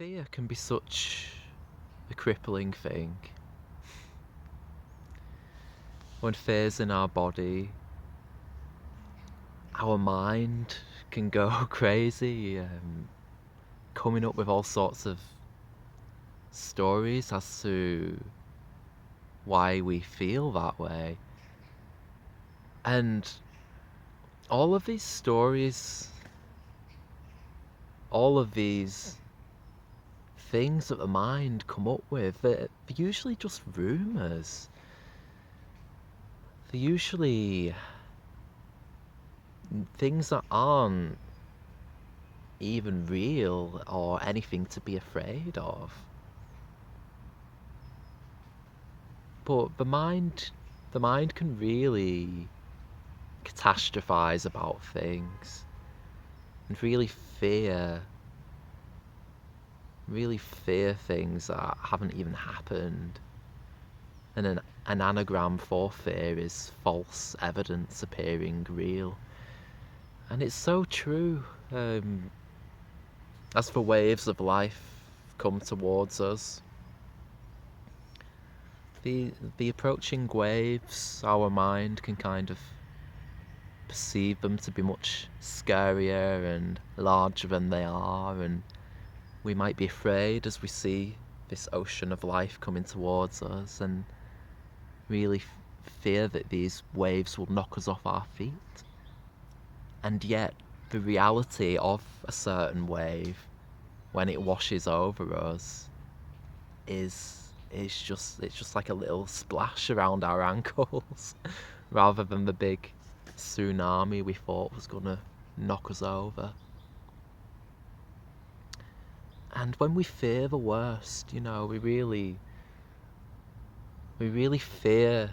Fear can be such a crippling thing. When fear's in our body, our mind can go crazy, coming up with all sorts of stories as to why we feel that way. And all of these stories, all of these things that the mind come up with, they're usually just rumours. They're usually things that aren't even real or anything to be afraid of. But the mind can really catastrophize about things and really fear things that haven't even happened. And an anagram for fear is false evidence appearing real. And it's so true. As the waves of life come towards us, the approaching waves, our mind can kind of perceive them to be much scarier and larger than they are, and we might be afraid as we see this ocean of life coming towards us and really fear that these waves will knock us off our feet. And yet the reality of a certain wave when it washes over us it's just like a little splash around our ankles rather than the big tsunami we thought was gonna knock us over. And when we fear the worst, we really fear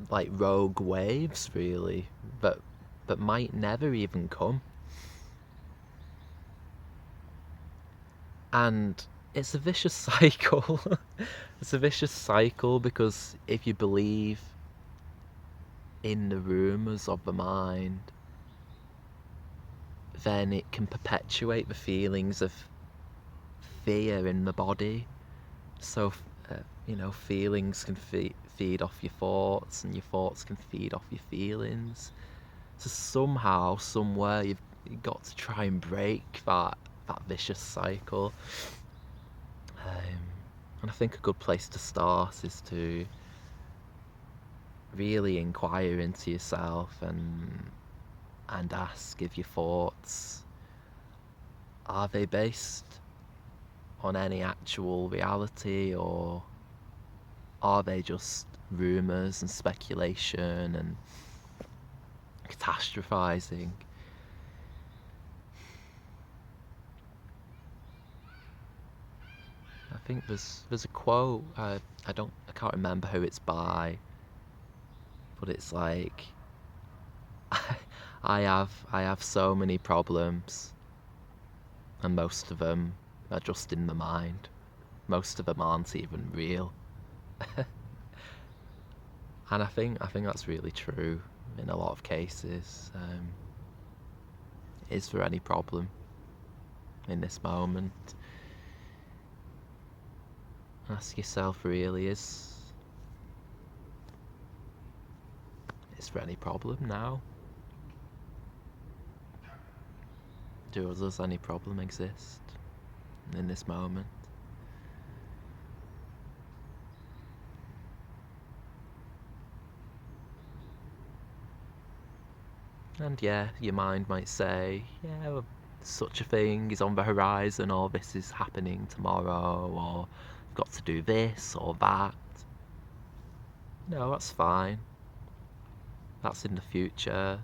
like rogue waves, really, that might never even come. And it's a vicious cycle. It's a vicious cycle because if you believe in the rumours of the mind, then it can perpetuate the feelings of fear in the body. So, feelings can feed off your thoughts, and your thoughts can feed off your feelings. So somehow, somewhere, you've got to try and break that vicious cycle. And I think a good place to start is to really inquire into yourself and ask if your thoughts, are they based on any actual reality, or are they just rumours and speculation and catastrophizing? I think there's a quote, I can't remember who it's by, but it's like, I have so many problems, and most of them are just in the mind. Most of them aren't even real. And I think that's really true in a lot of cases. Is there any problem in this moment? Ask yourself, really, is there any problem now? Does any problem exist in this moment? And yeah, your mind might say, yeah, well, such a thing is on the horizon, or this is happening tomorrow, or I've got to do this or that. No, that's fine. That's in the future.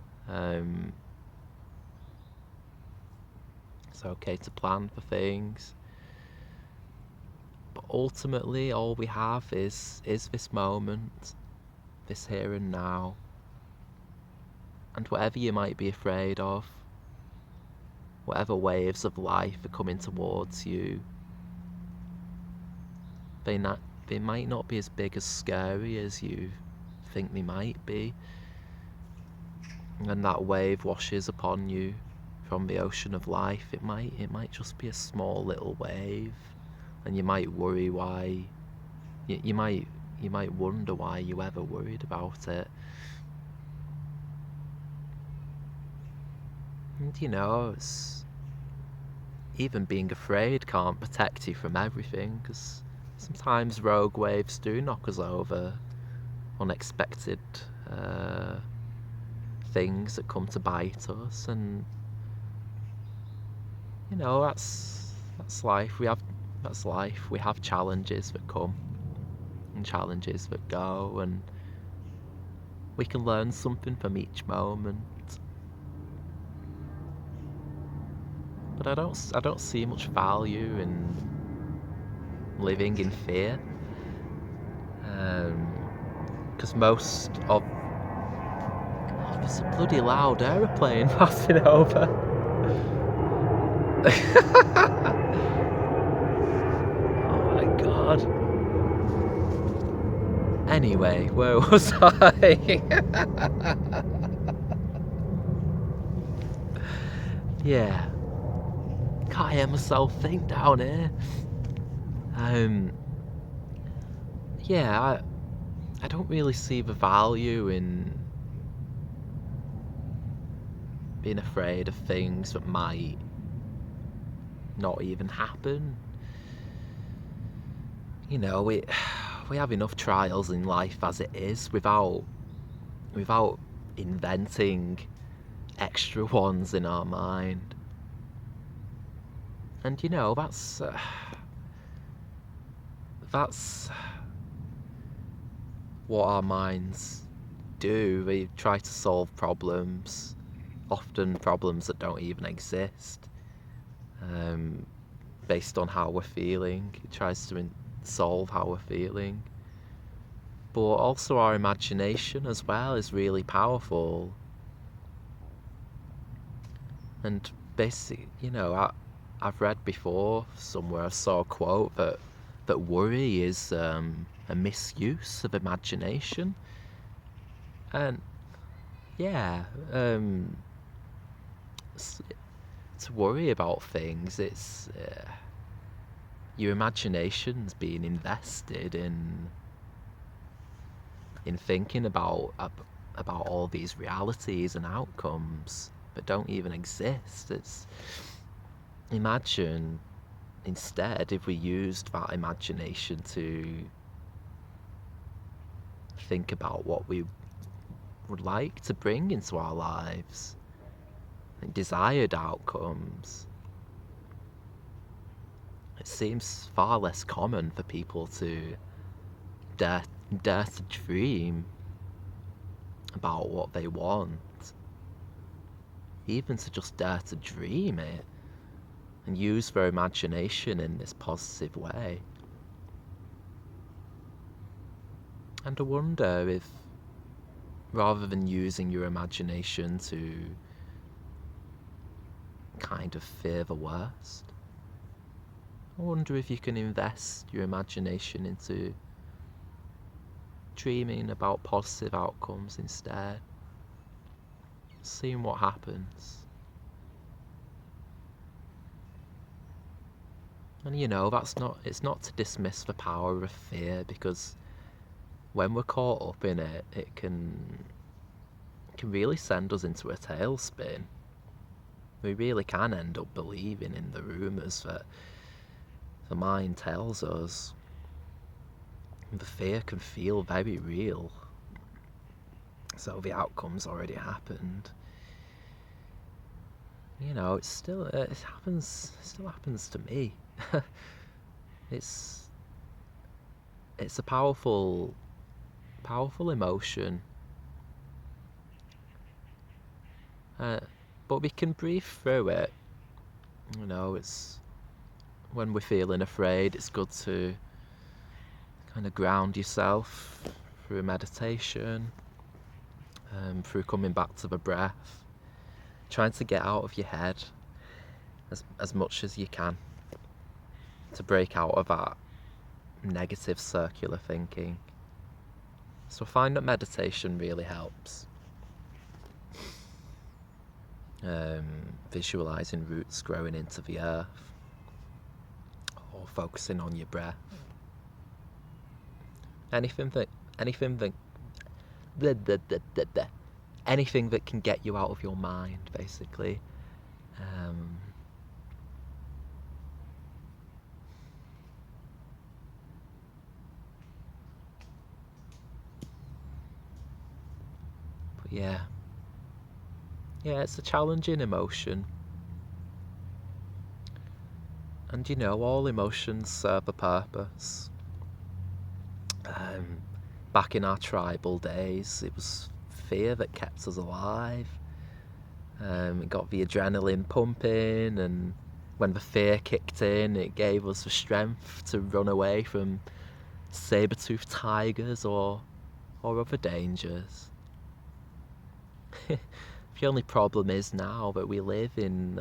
It's okay to plan for things. But ultimately, all we have is this moment, this here and now. And whatever you might be afraid of, whatever waves of life are coming towards you, they might not be as big, as scary as you think they might be. And that wave washes upon you from the ocean of life. It might just be a small little wave, and you might worry why. You might wonder why you ever worried about it. And even being afraid can't protect you from everything, because sometimes rogue waves do knock us over, unexpected things that come to bite us, and that's life. That's life. We have challenges that come and challenges that go, and we can learn something from each moment. But I don't see much value in living in fear, because most of there's a bloody loud aeroplane passing over. Oh my god. Anyway, where was I? Yeah. Can't hear myself think down here. Yeah, I don't really see the value in being afraid of things that might not even happen. We have enough trials in life as it is, without inventing extra ones in our mind. And that's what our minds do. They try to solve problems, often problems that don't even exist, based on how we're feeling. It tries to solve how we're feeling. But also our imagination as well is really powerful. And basically, I've read before somewhere, I saw a quote that worry is a misuse of imagination. And yeah, to worry about things, it's your imagination's being invested in thinking about all these realities and outcomes that don't even exist. Imagine instead if we used that imagination to think about what we would like to bring into our lives, and desired outcomes. It seems far less common for people to dare to dream about what they want, even to just dare to dream it and use their imagination in this positive way. And I wonder if, rather than using your imagination to kind of fear the worst, I wonder if you can invest your imagination into dreaming about positive outcomes instead, seeing what happens. And it's not to dismiss the power of fear, because when we're caught up in it, it can really send us into a tailspin. We really can end up believing in the rumours that the mind tells us. The fear can feel very real, so the outcome's already happened. It still happens to me. It's a powerful emotion, but we can breathe through it. It's when we're feeling afraid, it's good to kind of ground yourself through meditation, through coming back to the breath, trying to get out of your head as much as you can, to break out of that negative circular thinking. So I find that meditation really helps. visualizing roots growing into the earth, or focusing on your breath. Anything that blah, blah, blah, blah, blah. Anything that can get you out of your mind, basically. But yeah, it's a challenging emotion. And you know, all emotions serve a purpose. Back in our tribal days, it was fear that kept us alive. It got the adrenaline pumping, and when the fear kicked in, it gave us the strength to run away from saber-toothed tigers or other dangers. The only problem is now that we live in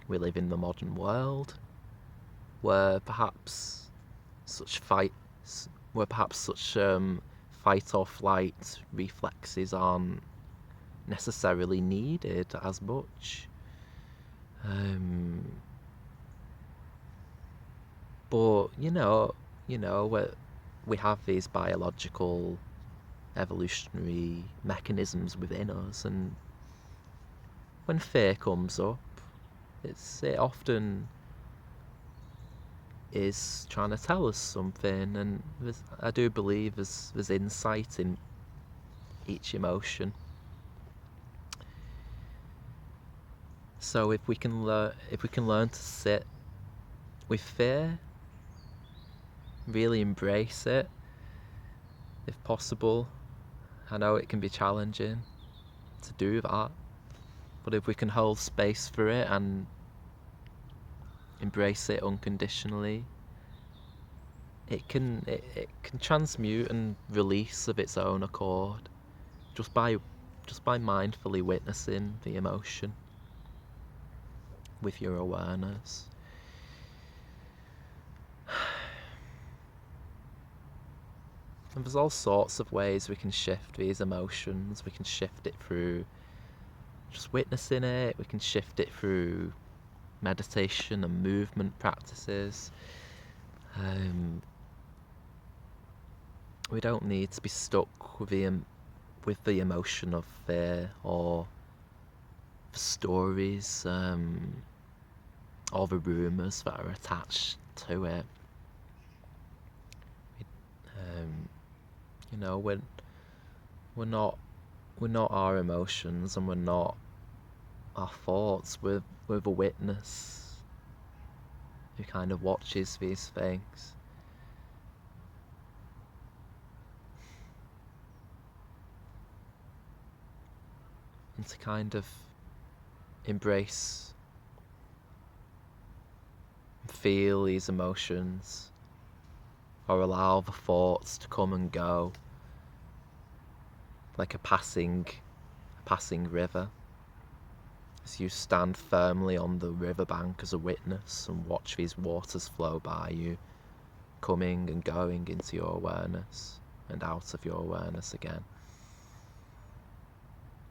the modern world, where perhaps such fight or flight reflexes aren't necessarily needed as much. But we have these biological evolutionary mechanisms within us, and when fear comes up, it often is trying to tell us something, and I do believe there's insight in each emotion. So if we can learn to sit with fear, really embrace it, if possible. I know it can be challenging to do that, but if we can hold space for it and embrace it unconditionally, it can transmute and release of its own accord, just by mindfully witnessing the emotion with your awareness. And there's all sorts of ways we can shift these emotions. We can shift it through just witnessing it. We can shift it through meditation and movement practices. We don't need to be stuck with the emotion of fear or the stories or the rumours that are attached to it. We're not our emotions, and we're not our thoughts. We're the witness who kind of watches these things. And to kind of embrace and feel these emotions, or allow the thoughts to come and go like a passing river, as you stand firmly on the riverbank as a witness and watch these waters flow by you, coming and going into your awareness and out of your awareness again.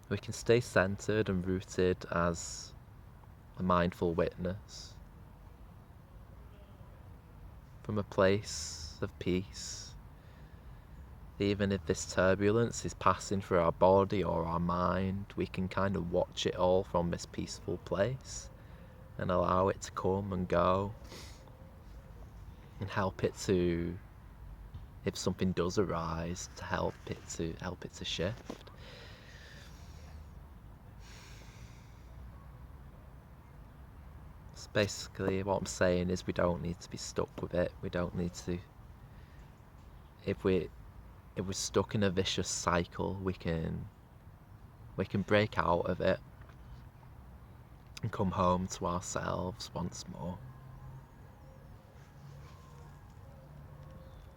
We can stay centered and rooted as a mindful witness from a place of peace. Even if this turbulence is passing through our body or our mind, we can kind of watch it all from this peaceful place and allow it to come and go, and help it to, if something does arise, to help it to shift. So basically what I'm saying is we don't need to be stuck with it. We don't need to, if we're stuck in a vicious cycle, we can break out of it and come home to ourselves once more.